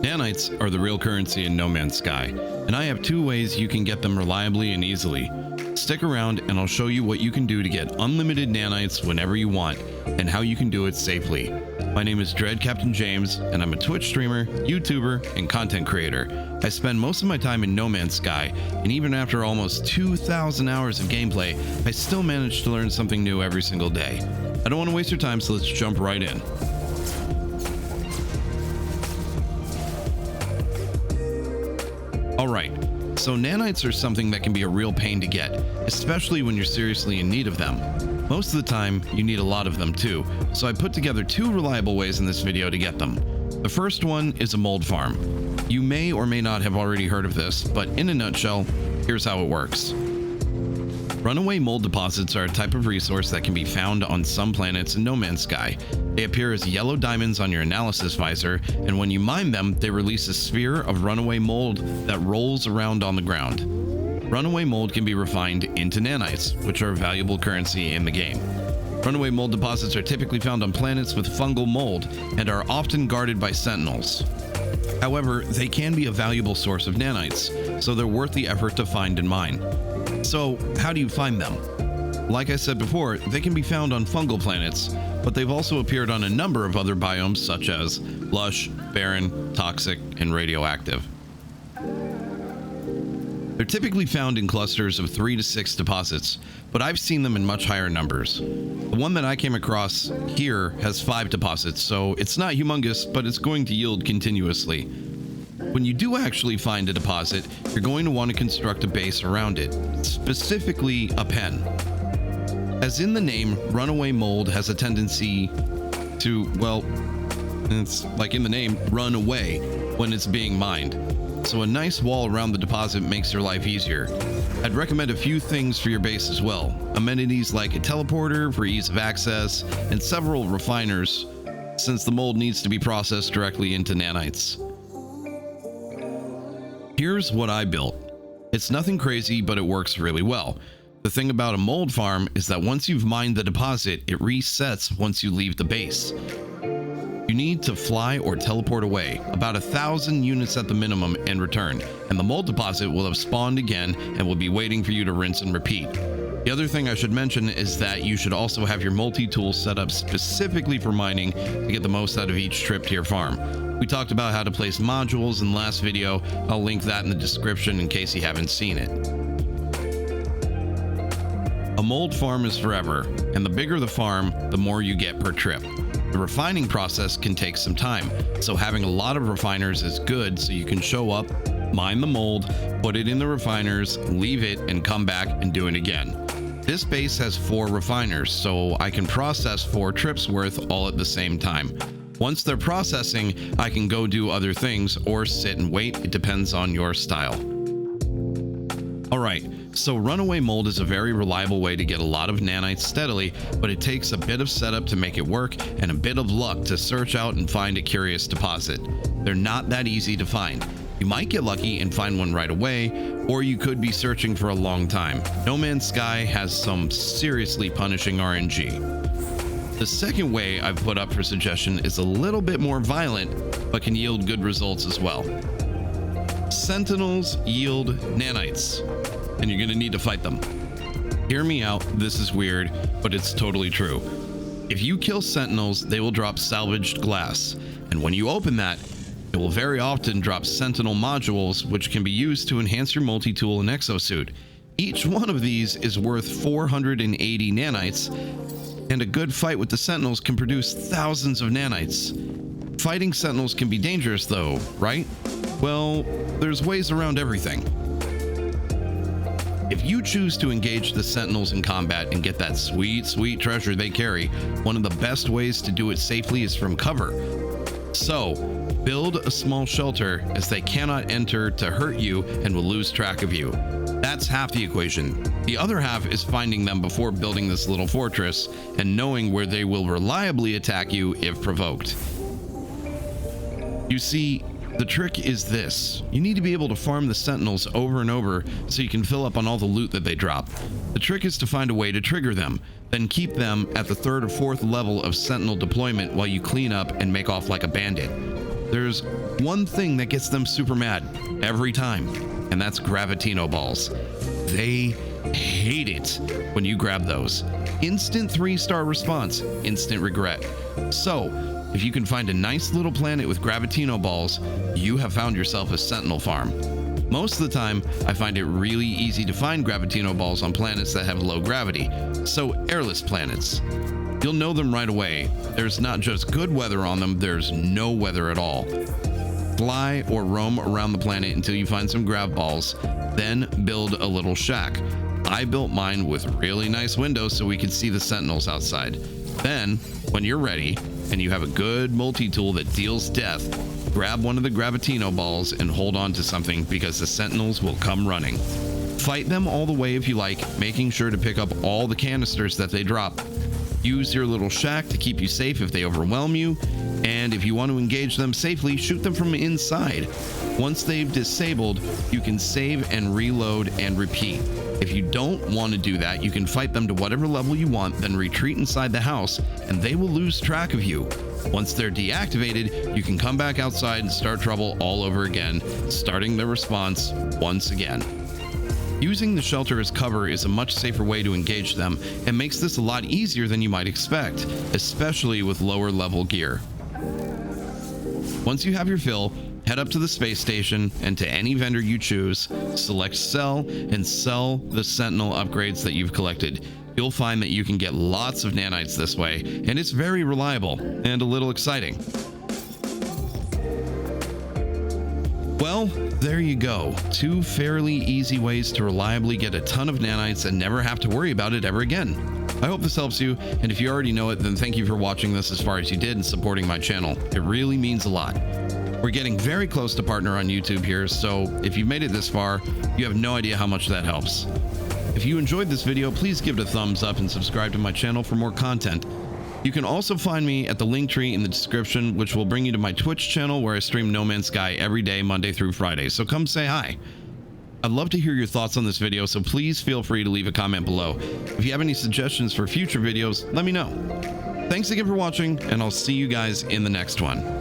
Nanites are the real currency in No Man's Sky, and I have two ways you can get them reliably and easily. Stick around and I'll show you what you can do to get unlimited nanites whenever you want, and how you can do it safely. My name is Dread Captain James, and I'm a Twitch streamer, YouTuber, and content creator. I spend most of my time in No Man's Sky, and even after almost 2,000 hours of gameplay, I still manage to learn something new every single day. I don't want to waste your time, so let's jump right in. Alright, so nanites are something that can be a real pain to get, especially when you're seriously in need of them. Most of the time, you need a lot of them too, so I put together two reliable ways in this video to get them. The first one is a mold farm. You may or may not have already heard of this, but in a nutshell, here's how it works. Runaway mold deposits are a type of resource that can be found on some planets in No Man's Sky. They appear as yellow diamonds on your analysis visor, and when you mine them, they release a sphere of runaway mold that rolls around on the ground. Runaway mold can be refined into nanites, which are a valuable currency in the game. Runaway mold deposits are typically found on planets with fungal mold and are often guarded by sentinels. However, they can be a valuable source of nanites, so they're worth the effort to find and mine. So, how do you find them? Like I said before, they can be found on fungal planets, but they've also appeared on a number of other biomes such as lush, barren, toxic, and radioactive. They're typically found in clusters of 3 to 6 deposits, but I've seen them in much higher numbers. The one that I came across here has 5 deposits, so it's not humongous, but it's going to yield continuously. When you do actually find a deposit, you're going to want to construct a base around it, specifically a pen. As in the name, runaway mold has a tendency to, well, it's like in the name, run away when it's being mined. So a nice wall around the deposit makes your life easier. I'd recommend a few things for your base as well. Amenities like a teleporter for ease of access, and several refiners, since the mold needs to be processed directly into nanites. Here's what I built. It's nothing crazy, but it works really well. The thing about a mold farm is that once you've mined the deposit, it resets once you leave the base. You need to fly or teleport away, about 1,000 units at the minimum, and return, and the mold deposit will have spawned again and will be waiting for you to rinse and repeat. The other thing I should mention is that you should also have your multi-tool set up specifically for mining to get the most out of each trip to your farm. We talked about how to place modules in the last video. I'll link that in the description in case you haven't seen it. A mold farm is forever, and the bigger the farm, the more you get per trip. The refining process can take some time, so having a lot of refiners is good so you can show up, mine the mold, put it in the refiners, leave it, and come back and do it again. This base has 4 refiners, so I can process 4 trips worth all at the same time. Once they're processing, I can go do other things or sit and wait. It depends on your style. Alright, so runaway mold is a very reliable way to get a lot of nanites steadily, but it takes a bit of setup to make it work and a bit of luck to search out and find a curious deposit. They're not that easy to find. You might get lucky and find one right away, or you could be searching for a long time. No Man's Sky has some seriously punishing RNG. The second way I've put up for suggestion is a little bit more violent, but can yield good results as well. Sentinels yield nanites, and you're going to need to fight them. Hear me out, this is weird, but it's totally true. If you kill sentinels, they will drop salvaged glass, and when you open that, it will very often drop sentinel modules, which can be used to enhance your multi-tool and exosuit. Each one of these is worth 480 nanites, and a good fight with the sentinels can produce thousands of nanites. Fighting sentinels can be dangerous though, right? Well, there's ways around everything. If you choose to engage the sentinels in combat and get that sweet, sweet treasure they carry, one of the best ways to do it safely is from cover. So, build a small shelter, as they cannot enter to hurt you and will lose track of you. That's half the equation. The other half is finding them before building this little fortress and knowing where they will reliably attack you if provoked. You see, the trick is this. You need to be able to farm the sentinels over and over so you can fill up on all the loot that they drop. The trick is to find a way to trigger them, then keep them at the 3rd or 4th level of sentinel deployment while you clean up and make off like a bandit. there's one thing that gets them super mad every time, and that's Gravitino balls. They hate it when you grab those. Instant 3-star response, instant regret. So, if you can find a nice little planet with Gravitino balls, you have found yourself a Sentinel farm. Most of the time, I find it really easy to find Gravitino balls on planets that have low gravity, so airless planets. You'll know them right away. There's not just good weather on them, there's no weather at all. Fly or roam around the planet until you find some grav balls, then build a little shack. I built mine with really nice windows so we could see the Sentinels outside. Then, when you're ready, and you have a good multi-tool that deals death, grab one of the Gravitino balls and hold on to something because the Sentinels will come running. Fight them all the way if you like, making sure to pick up all the canisters that they drop. Use your little shack to keep you safe if they overwhelm you, and if you want to engage them safely, shoot them from inside. Once they've disabled, you can save and reload and repeat. If you don't want to do that, you can fight them to whatever level you want, then retreat inside the house, and they will lose track of you. Once they're deactivated, you can come back outside and start trouble all over again, starting the response once again. Using the shelter as cover is a much safer way to engage them, and makes this a lot easier than you might expect, especially with lower level gear. Once you have your fill, head up to the space station and to any vendor you choose, select sell, and sell the Sentinel upgrades that you've collected. You'll find that you can get lots of nanites this way, and it's very reliable and a little exciting. Well, there you go. 2 fairly easy ways to reliably get a ton of nanites and never have to worry about it ever again. I hope this helps you, and if you already know it, then thank you for watching this as far as you did and supporting my channel. It really means a lot. We're getting very close to partner on YouTube here, so if you've made it this far, you have no idea how much that helps. If you enjoyed this video, please give it a thumbs up and subscribe to my channel for more content. You can also find me at the link tree in the description, which will bring you to my Twitch channel where I stream No Man's Sky every day, Monday through Friday, so come say hi. I'd love to hear your thoughts on this video, so please feel free to leave a comment below. If you have any suggestions for future videos, let me know. Thanks again for watching, and I'll see you guys in the next one.